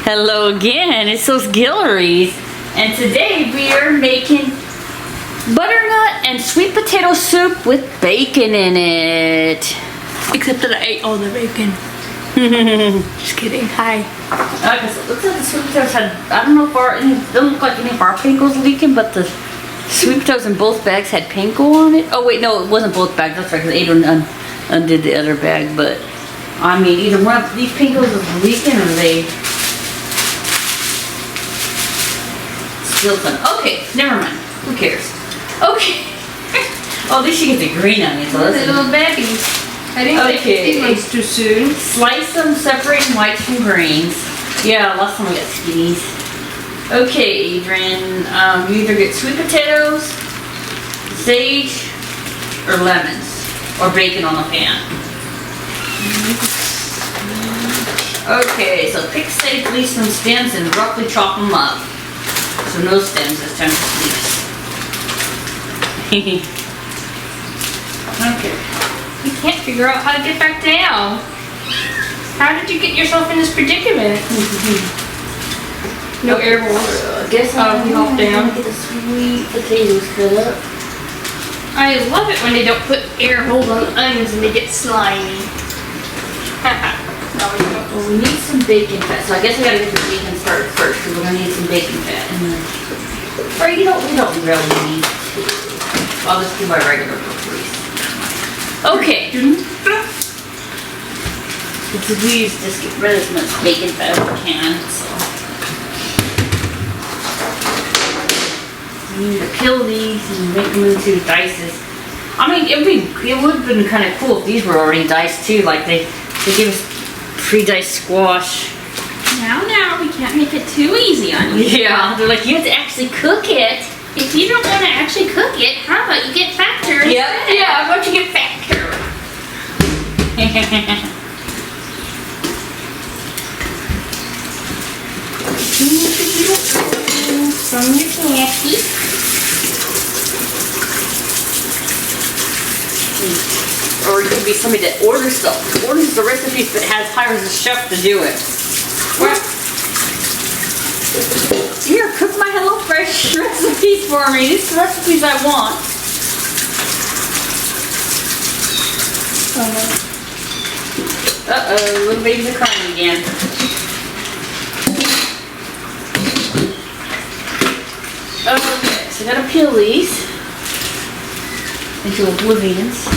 Hello again, it's those Guillories. And today we are making butternut and sweet potato soup with bacon in it. Except that I ate all the bacon. Just kidding. Hi. Okay, so it looks like the sweet potatoes had, I don't know if it doesn't look like any of our panko's leaking, but the sweet potatoes in both bags had panko on it. Oh wait, no, it wasn't both bags, that's right, because Adrian undid the other bag, but I mean, either one of these pankos is leaking or they still fun. Okay, never mind. Who cares? Okay. Oh, at least you get the green onions. So the little baggies. I didn't think these ones too soon. Slice them, separating whites from greens. Yeah, last time we got skinnies. Okay, Adrian, you either get sweet potatoes, sage, or lemons, or bacon on the pan. Okay, so pick sage, leave some stems, and roughly chop them up. So no stems this time, just leaves. Okay. You can't figure out how to get back down. How did you get yourself in this predicament? No air holes. I guess I'll hop down. Get the sweet potatoes cut up. I love it when they don't put air holes on the onions and they get slimy. No, we don't. Well, we need some bacon fat, so I guess we gotta get the bacon started first, because we're gonna need some bacon fat. Or we don't really need to. I'll just do my regular grease. Okay. We just get rid of as much bacon fat as we can, so. We need to peel these and make them into dices. I mean, it would have been kind of cool if these were already diced too, like they give us pre-diced squash. Now, we can't make it too easy on you. Yeah, they're like, you have to actually cook it. If you don't want to actually cook it, how about you get factor? Yeah, how about you get factor? From your candy. Or it could be somebody that orders the recipes but hires a chef to do it. What? Here, cook my HelloFresh recipes for me. These are the recipes I want. Uh-oh, little babies are crying again. Okay, so I gotta peel these into oblivions.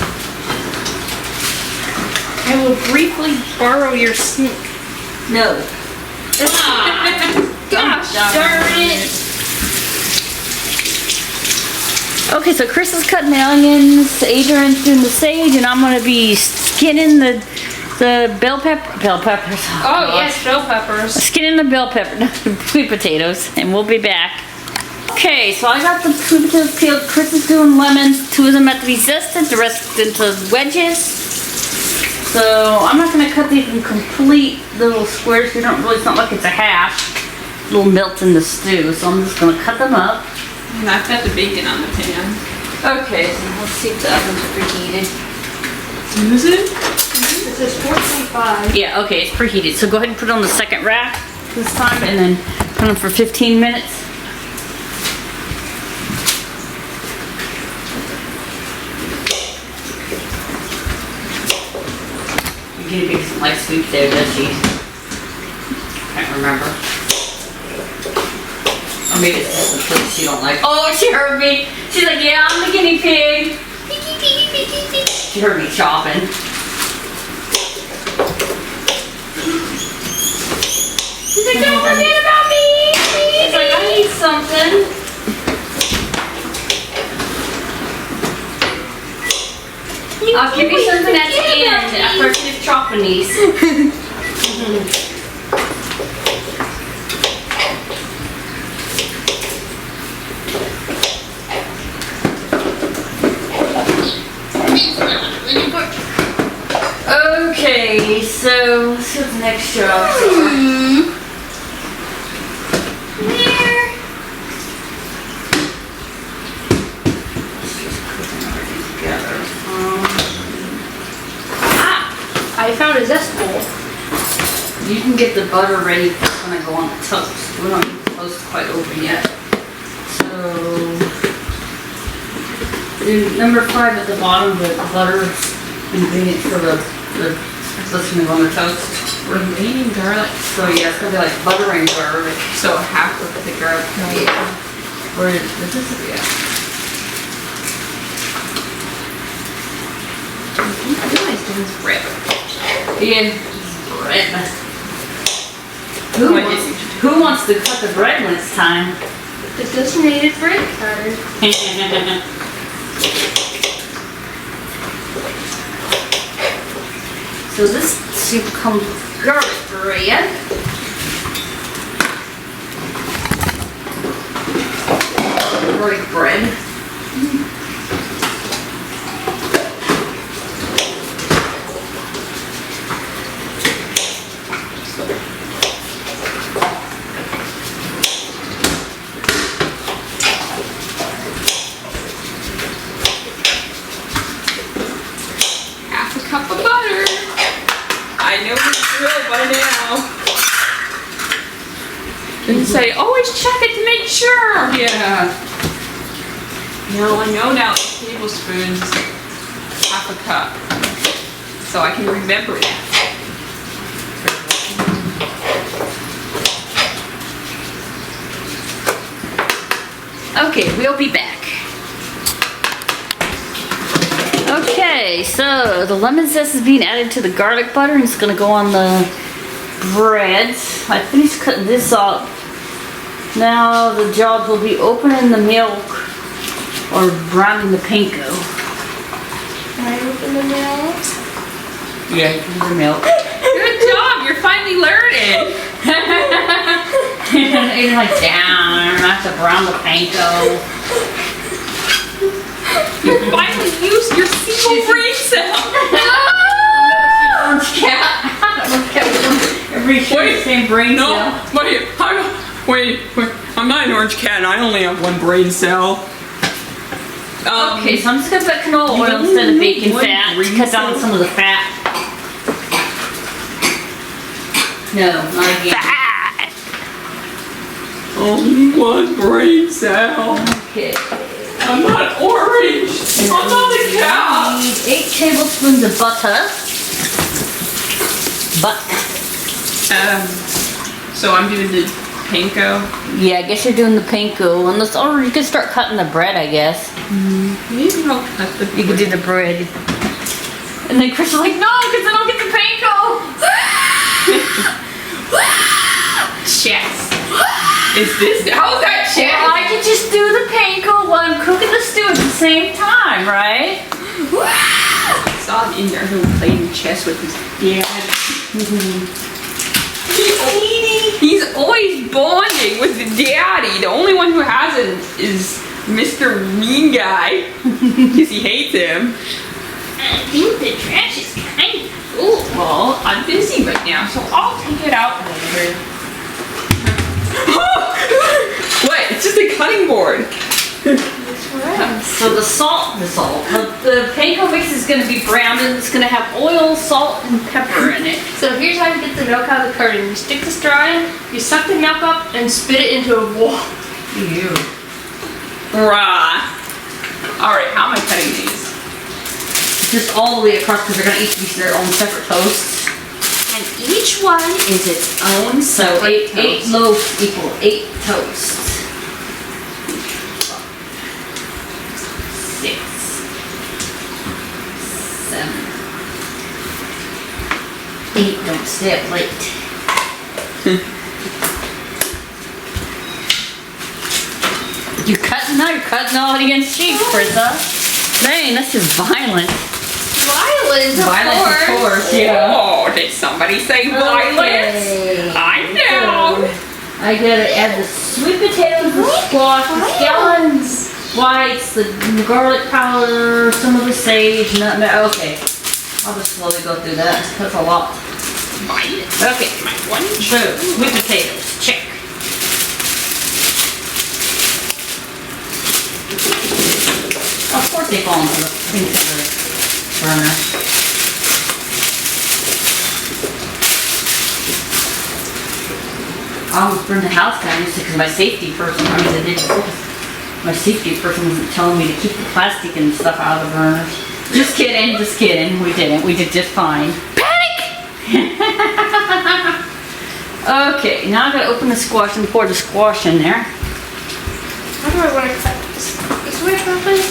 I will briefly borrow your sink. No. Gosh darn it. Okay, so Chris is cutting the onions, Adrian's doing the sage, and I'm gonna be skinning the bell peppers. Oh yes, bell peppers. Skinning the bell pepper, sweet potatoes, and we'll be back. Okay, so I got the sweet potatoes peeled. Chris is doing lemons. 2 of them have to be zested, the rest into wedges. So I'm not gonna cut these in complete little squares. It's not like it's a hash. Little melt in the stew, so I'm just gonna cut them up. And I've got the bacon on the pan. Okay, so let's see if the oven's preheated. Is it? It says 425. Yeah, okay, it's preheated. So go ahead and put it on the second rack this time, and then put them for 15 minutes. Guinea pig doesn't like sweet potato, does she? Can't remember. Or maybe it's just the place she don't like. Oh, she heard me. She's like, yeah, I'm the guinea pig. She heard me chopping. She's like, don't forget about me. She's like, I need something. I'll give you something at the end after I finish chopping these. Okay, so let's see what the next show. I found a zest bowl. You can get the butter ready when I go on the toast. We don't get the toast quite over yet. So, number 5 at the bottom, the butter ingredient for the listening on the toast. Remaining garlic. So yeah, it's gonna be like butter and garlic. So half of the garlic. Yeah. Where is this? Yeah. I realized it was bread. Yeah. Bread. Who wants to cut the bread when it's time? The designated bread cutter. So this soup comes with garlic bread. Garlic bread. Half a cup of butter. I know the drill by now. And say, always check it to make sure. Yeah. No, I know now. Tablespoons, half a cup. So I can remember that. Okay, we'll be back. Okay, so the lemon zest is being added to the garlic butter and it's gonna go on the bread. I finished cutting this up. Now the job will be opening the milk or browning the panko. Can I open the milk? Yeah, the milk. Good job, you're finally learning. It's like down, I have to brown the panko. You finally used your single brain cell. Orange cat. Every share the same brain No, cell. wait, I'm not an orange cat and I only have one brain cell. Okay, so I'm just gonna put canola oil instead of bacon fat to cut down some of the fat. No, not again. Only one brain cell. Okay. I'm not orange. I'm not a cat. Need 8 tablespoons of butter. So I'm doing the panko. Yeah, I guess you're doing the panko. And or you can start cutting the bread, I guess. Maybe I'll cut the. You can do the bread. And then Chris is like, no, because then I'll get the panko. Chess. Is this? How's that Well, chess? I could just do the panko while I'm cooking the stew at the same time, right? I saw him in there who playing chess with his dad. He's always bonding with the daddy. The only one who hasn't is Mr. Mean Guy. Because he hates him. I think the trash is kind of full. Well, I'm busy right now, so I'll take it out later. What? It's just a cutting board. So the panko mix is going to be browned and it's going to have oil, salt, and pepper in it. So here's how you get the milk out of the carton. You stick the straw in, you suck the milk up, and spit it into a bowl. Ew. Rah. Alright, how am I cutting these? Just all the way across because they're going to each be their own separate toasts. And each one is its own So separate eight toast. loaves equal 8 toasts. 6, 7, 8. Don't stay up late. You're cutting now. You're cutting all against sheep, Krista. Dang, that's just violent. Violence, of course. Yeah. Oh, did somebody say violence? Okay. I'm down. I gotta add the sweet potatoes, the squash, the scallions, whites, the garlic powder, some of the sage, nutmeg. Okay, I'll just slowly go through that. That's a lot. Violence. Okay, My one so sweet potatoes, check. Of course they fall into the things of the burner. I almost burned the house down just because my safety person, I mean, they did my safety person wasn't telling me to keep the plastic and stuff out of the burners. Just kidding, just kidding. We didn't. We did just fine. Panic! Okay, now I gotta open the squash and pour the squash in there. How do I want to cut this way properly?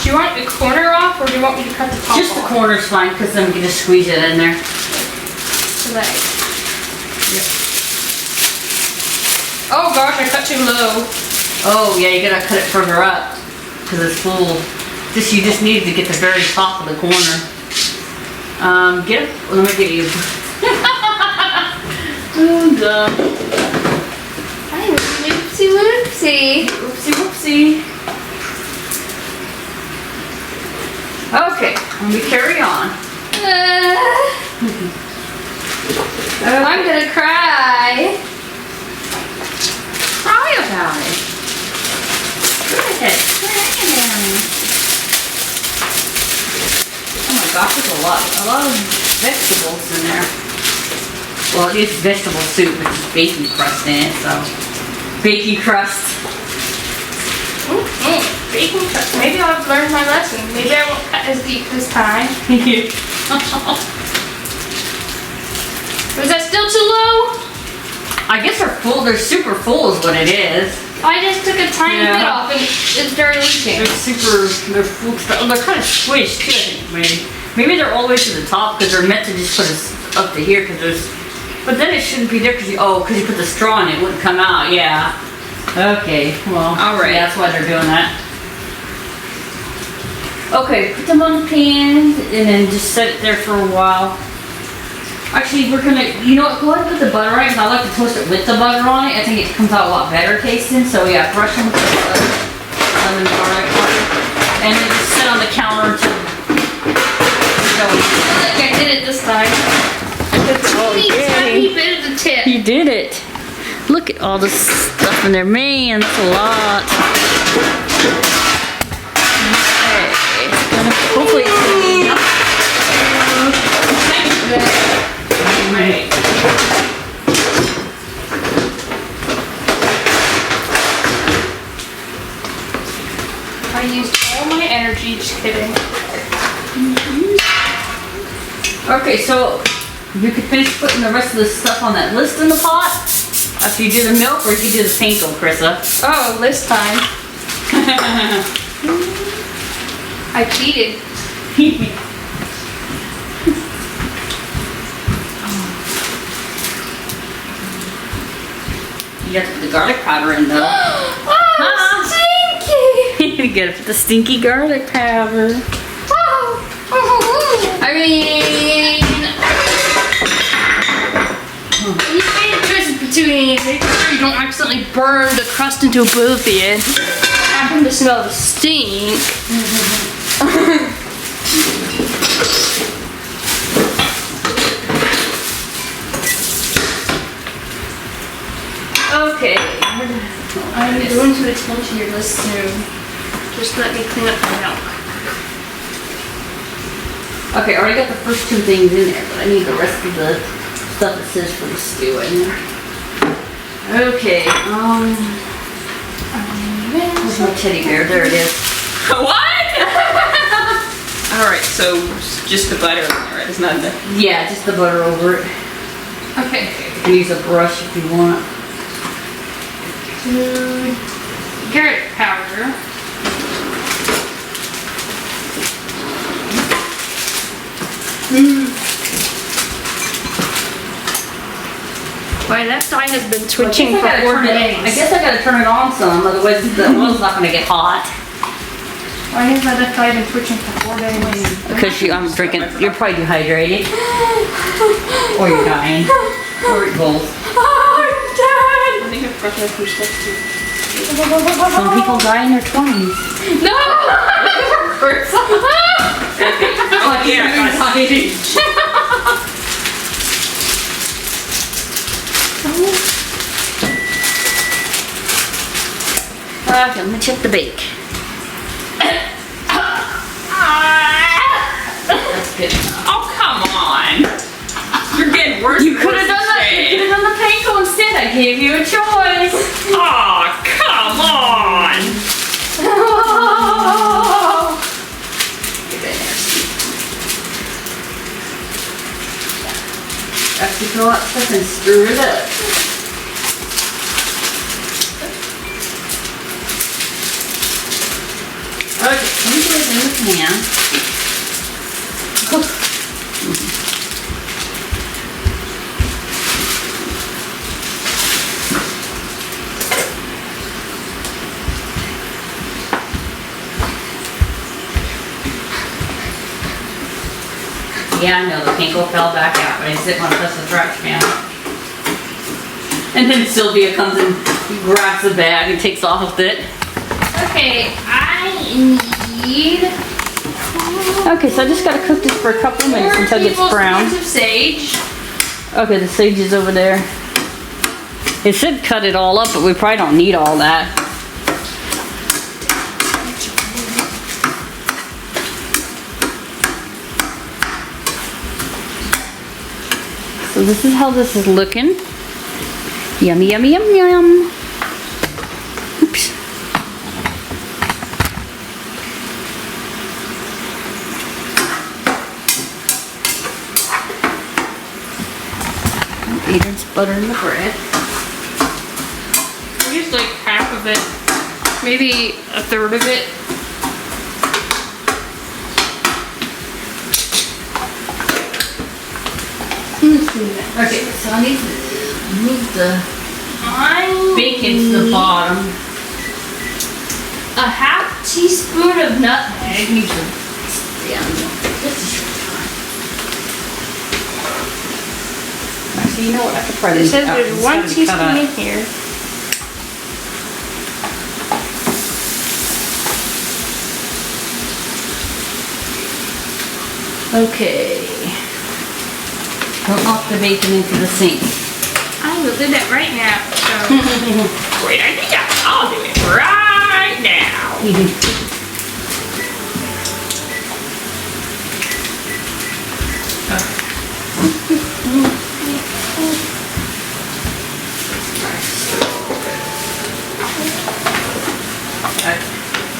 Do you want the corner off, or do you want me to cut the top Just the off? corner's fine, because then we can just squeeze it in there. So like. Oh gosh, I cut too low. Oh yeah, you gotta cut it further up, because it's full. You just need to get the very top of the corner. Get it? Let me get you. Oh, duh. Hi, whoopsie whoopsie. Whoopsie whoopsie. Okay, let me carry on. I'm gonna cry. Cry about it. Good. Oh my gosh, there's a lot of vegetables in there. Well, it is vegetable soup, but it's bacon crust in it, so. Bacon crust. Bacon cut. Maybe I'll learn my lesson. Maybe I won't cut as deep this time. Was that still too low? I guess they're full, they're super full is what it is. I just took a tiny Yeah. bit off and it started leaking. They're full, they're kind of squished too, I think, maybe. Maybe they're all the way to the top because they're meant to just put us up to here because there's, but then it shouldn't be there because you put the straw in it, wouldn't come out, yeah. Okay, well, All right. yeah, that's why they're doing that. Okay, put them on the pan and then just set it there for a while. Actually, we're gonna, you know what, go ahead and put the butter on it, because I like to toast it with the butter on it. I think it comes out a lot better tasting, so yeah, brush them with the butter, lemon garlic butter, and then just sit on the counter until I think I did it this time. Tiny bit of the tip. You did it. Look at all this stuff in there. Man, that's a lot. Okay. Hopefully it's gonna be enough. Right. I used all my energy, just kidding. Okay, so you could finish putting the rest of the stuff on that list in the pot after you do the milk, or you could do the panko, Krissa. Oh, this time. I cheated. You have to put the garlic powder in though. Oh, stinky! You gotta put the stinky garlic powder. I mean, you made a choice between making sure you don't accidentally burn the crust into oblivion, having to smell the stink. Okay. I'm going to attend to your list soon. Just let me clean up the milk. Okay, I already got the first two things in there, but I need the rest of the stuff that says for the stew in there. Okay, where's my teddy bear? There it is. What? Alright, so just the butter in there, right? It's not the... Yeah, just the butter over it. Okay. You can use a brush if you want. Garlic powder. My left eye has been twitching for 4 days. I guess I gotta turn it on some, otherwise the oil's not gonna get hot. Why has my left eye been twitching for 4 days? Because I'm drinking, you're probably dehydrated. Or you're dying. Or both. I think I've brushed my food stuff too. Some people die in their 20s. No! Oh, yeah, okay, let me check the bake. That's good enough. Oh, come on. You're getting worse. You could have done that. You could have done the panko I gave you a choice. Aw, come on! After you throw out stuff and stir it up. Okay, let me put it in the pan. Yeah, I know, the panko fell back out, but I just didn't want to touch the trash can. And then Sylvia comes and grabs the bag and takes off with it. Okay, I need Okay, so I just gotta cook this for a couple of minutes until it gets brown. of sage. Okay, the sage is over there. It should cut it all up, but we probably don't need all that. So this is how this is looking. Yummy, yummy, yum, yum. Oops. Aiden's buttering the bread. I used like half of it, maybe a third of it. Okay, so I need to move the I bacon to the bottom. a half teaspoon of nutmeg. Need to stay on just a short time. Actually, you know what? I could probably. It says there's it's one gotta be cut teaspoon out. in here. Okay. Don't knock the bacon into the sink. I will do that right now. So Wait, I think I'll do it right now.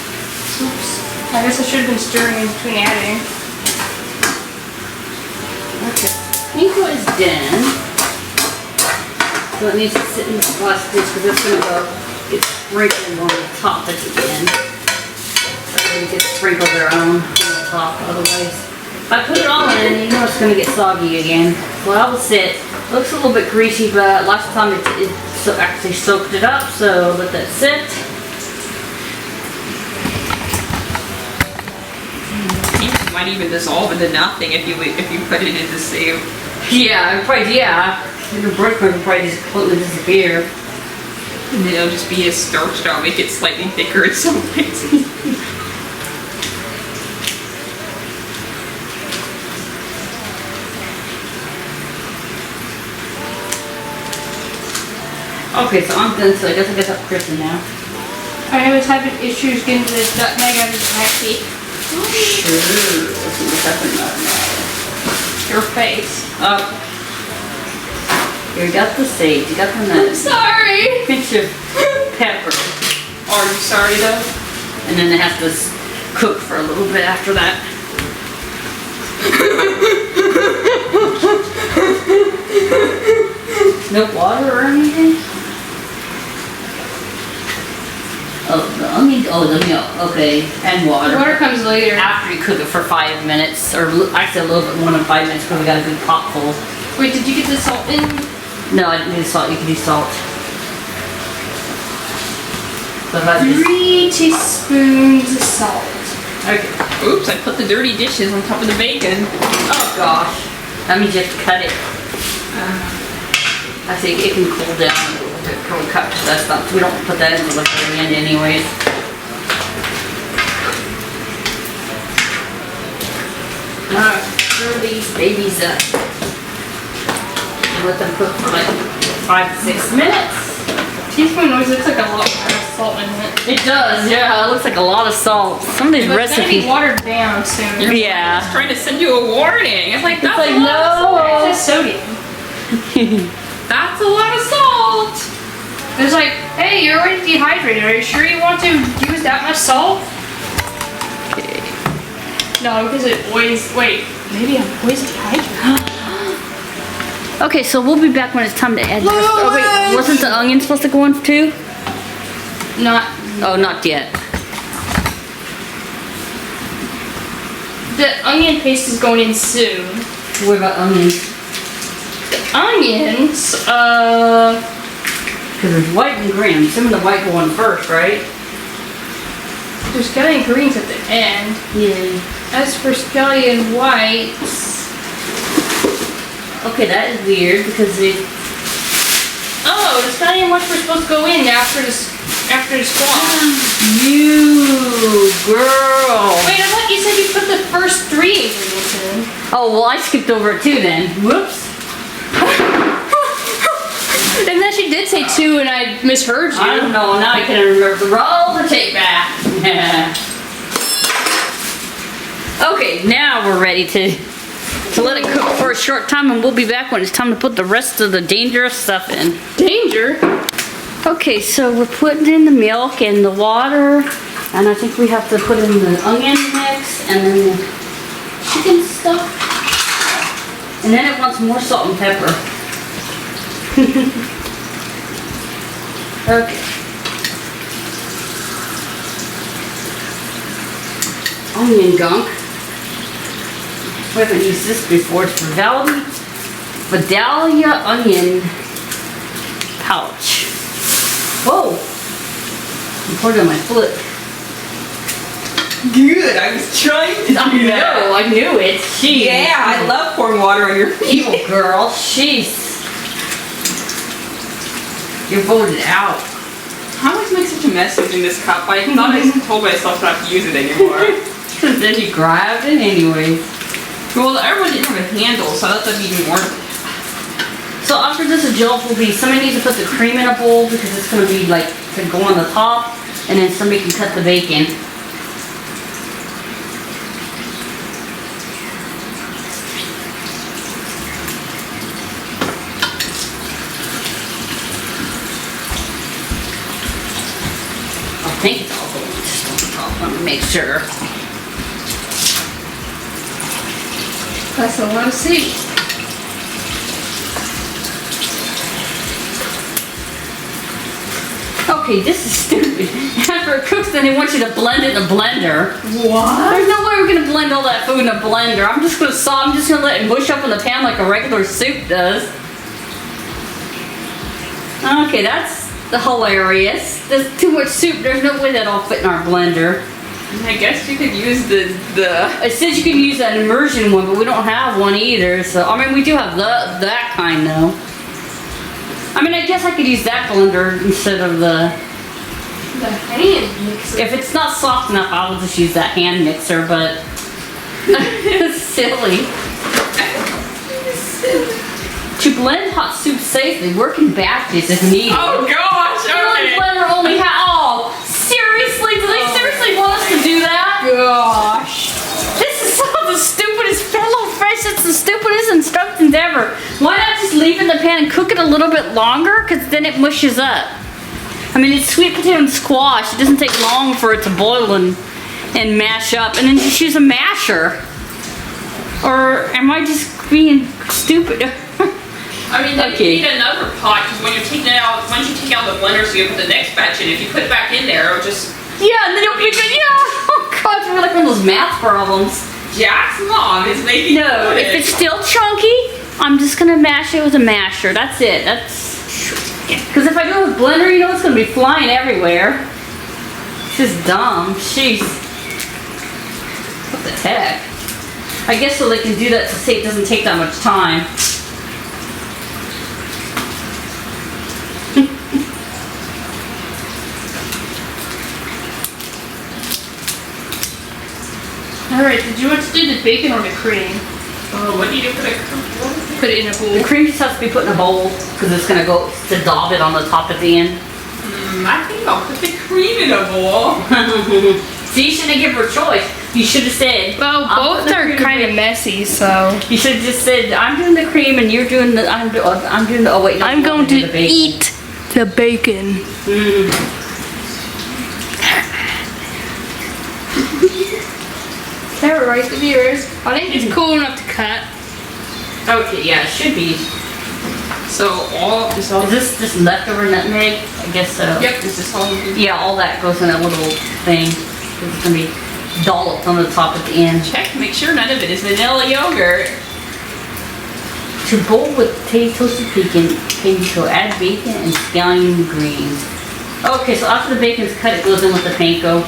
I guess I should have been stirring in between adding. Okay. Panko is done. So it needs to sit in the glass dish because it's going to go get sprinkled on the top at the end. Everybody gets sprinkled their own on the top otherwise. If I put it all in, you know it's going to get soggy again. So I will sit. Looks a little bit greasy, but last time it actually soaked it up, so let that sit. It might even dissolve into nothing if you put it in the soup. Yeah, probably, yeah. The bread would probably just completely disappear. And then it'll just be a starch that'll make it slightly thicker in some places. Okay, so I'm done, so I guess I get up Kristen now. I was having issues getting the nutmeg out of the package. Sure. Let's see what's happening now. Your face. Up. You got the sage, you got the I'm nuts, sorry. pinch of pepper, Are you sorry though? and then it has to cook for a little bit after that. No water or anything? The milk, okay, and The water. water comes later. After you cook it for 5 minutes, or actually a little bit more than 5 minutes because we got a good pot full. Wait, did you get the salt in? No, I didn't need salt, you can do salt. So if I just, 3 teaspoons of salt. okay. Oops, I put the dirty dishes on top of the bacon. Oh gosh, that means you have to cut it. I think it can cool down a little bit before we cut, because that's not, we don't put that into the very end anyways. Alright, stir these babies up. And let them cook for like 5 to 6 minutes. Teaspoon always looks like a lot of salt in it. It does, yeah, it looks like a lot of salt. Some of these But it's gonna recipes. be watered down soon. It's Yeah. trying to send you a warning. It's like, that's like, a lot of salt. It's just sodium. That's a lot of salt. It's like, hey, you're already dehydrated. Are you sure you want to use that much salt? No, because it always, wait, maybe I'm always dehydrated. Okay, so we'll be back when it's time to add the rest. Oh wait, wasn't the onion supposed to go in too? Not, Oh, not yet. the onion paste is going in soon. What about onions? The onions, Because there's white and green. I'm assuming the white go in first, right? there's scallion greens at the end. Yeah. As for scallion whites, Okay, that is weird because it. oh, the scallion whites were supposed to go in after the squash. You girl. Wait, I thought you said you put the first 3 ingredients in. Oh well, I skipped over it too then. Whoops. And then she did say 2 and I misheard you. I don't know. Now I can't remember. Roll the tape back. Okay, now we're ready to let it cook for a short time, and we'll be back when it's time to put the rest of the dangerous stuff in. Danger. Okay, so we're putting in the milk and the water, and I think we have to put in the onion mix and then the chicken stuff. And then it wants more salt and pepper. Okay. Onion gunk. We haven't used this before. It's Vidalia onion pouch. Whoa! I poured it on my foot. Good. I was trying to do that. I knew it. Jeez. Yeah, I love pouring water on your feet. Evil girl. Jeez. You're voted out. I always make such a mess using this cup. I thought I told myself not to use it anymore. Then you grabbed it anyways. Well, the other one didn't have a handle, so I thought that'd be even more. So after this adjust will be, somebody needs to put the cream in a bowl because it's going to be like to go on the top, and then somebody can cut the bacon. I think it's all going just on the top. Let me make sure. That's what I want to see. Okay, this is stupid. After it cooks, then they want you to blend it in a blender. What? There's no way we're gonna blend all that food in a blender. I'm just gonna let it mush up in the pan like a regular soup does. Okay, that's hilarious. There's too much soup. There's no way that'll fit in our blender. I guess you could use the. It says you can use an immersion one, but we don't have one either. So I mean, we do have that kind though. I mean, I guess I could use that blender instead of the hand mixer. If it's not soft enough, I will just use that hand mixer, but it's silly. To blend hot soup safely, work in batches if needed. Oh gosh! Chili Okay. blender only seriously? Do they seriously want us to do that? Gosh. This is some of the stupidest Fellow Fresh. It's the stupidest instructions ever. Why not just leave it in the pan and cook it a little bit longer? Because then it mushes up. I mean, it's sweet potato and squash. It doesn't take long for it to boil and mash up. And then just use a masher. Or am I just being stupid? I mean, then Okay. you need another pot because when you're taking it out, once you take out the blender, so you put the next batch in. If you put it back in there, it'll just. Yeah, and then it'll be good. Yeah. Oh God, it's like one of those math problems. Jack's mom is making. No, if it's still chunky, I'm just gonna mash it with a masher. That's it. Because if I do it with blender, you know it's gonna be flying everywhere. It's just dumb. Jeez. What the heck? I guess so they can do that to say it doesn't take that much time. Alright, did you want to do the bacon or the cream? Oh, what do you do for the? Put it in a The bowl. cream just has to be put in a bowl because it's gonna go to daub it on the top at the end. I think I'll put the cream in a bowl. So you shouldn't give her a choice. You should have said. Well, I'll put both the are cream kind in. of messy, so. You should have just said, I'm doing the cream and you're doing the, I'm doing the, oh wait, no, I'm you going want to do the bacon. eat the bacon. Carrot rice of yours. I think it's cool enough to cut. Okay, yeah, it should be. So all is all. Is this just leftover nutmeg? I guess so. Yep, this is all. Yeah, all that goes in that little thing. It's gonna be dolloped on the top at the end. Check, make sure none of it is vanilla yogurt. To bowl with toasted pecan, so add bacon and scallion greens. Okay, so after the bacon's cut, it goes in with the panko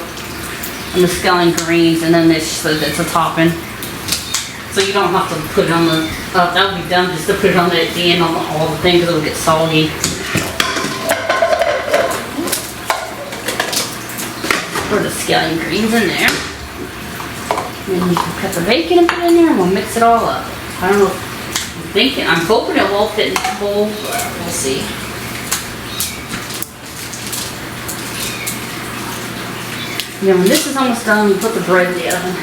and the scallion greens, and then it's a topping. So you don't have to put it on the, that would be dumb just to put it on the end on all the things, it'll get soggy. Put the scallion greens in there. And then you can cut the bacon and put it in there, and we'll mix it all up. I don't know, I'm hoping it will fit in the bowl, but we'll see. Yeah, when this is almost done, we'll put the bread in the oven.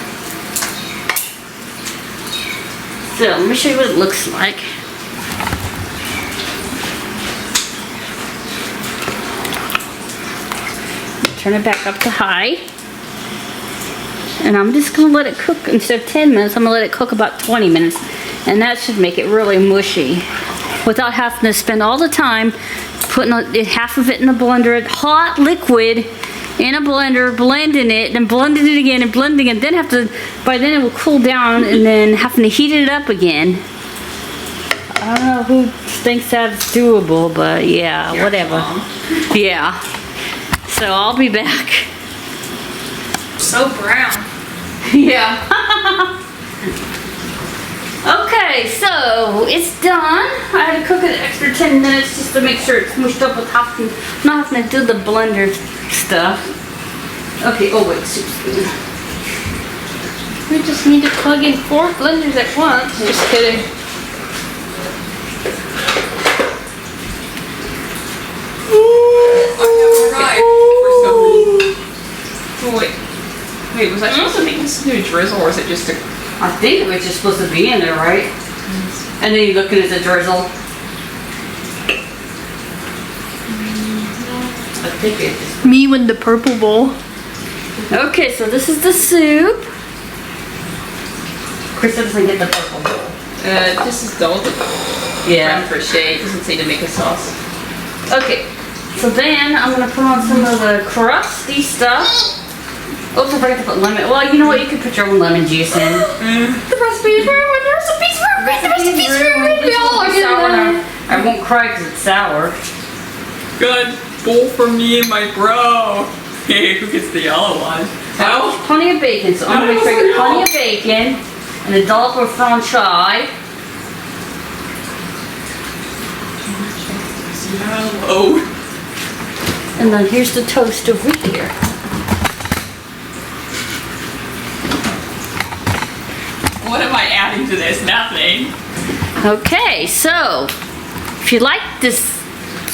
So, let me show you what it looks like. Turn it back up to high. And I'm just gonna let it cook, instead of 10 minutes, I'm gonna let it cook about 20 minutes. And that should make it really mushy without having to spend all the time putting half of it in the blender, hot liquid in a blender, blending it, then blending it again and blending it, then by then it will cool down and then having to heat it up again. I don't know who thinks that's doable, but yeah, whatever. Yeah. So I'll be back. So brown. Yeah. Okay, so it's done. I had to cook it an extra 10 minutes just to make sure it's mushed up with not having to do the blender stuff. Okay, oh wait, soup spoon. We just need to plug in 4 blenders at once. Just kidding. Oh, wait, was I supposed to make this into a drizzle, or is it just a... I think it was just supposed to be in there, right? And then you look at it as a drizzle. I think it just... Me with the purple bowl. Okay, so this is the soup. Krista doesn't get the purple bowl. This is dull. Yeah. For shade. It doesn't say to make a sauce. Okay, so then I'm gonna put on some of the crusty stuff. Oops, I forgot to put lemon. Well, you know what? You could put your own lemon juice in. The recipes were good. The recipes were good. The recipes were good. We all are good. I won't cry because it's sour. Good bowl for me and my bro. Hey, who gets the yellow one? Well, plenty of bacon, so I'm gonna make sure I get plenty of bacon and a dollop of franchise. Yellow. And then here's the toast over here. What am I adding to this? Nothing. Okay, so if you like this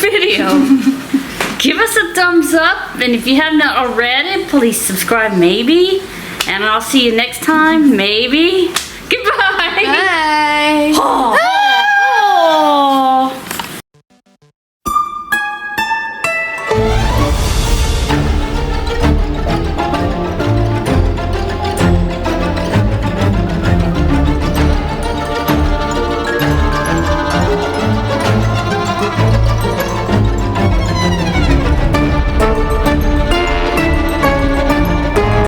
video, give us a thumbs up, and if you have not already, please subscribe maybe, and I'll see you next time, maybe. Goodbye. Bye. Oh.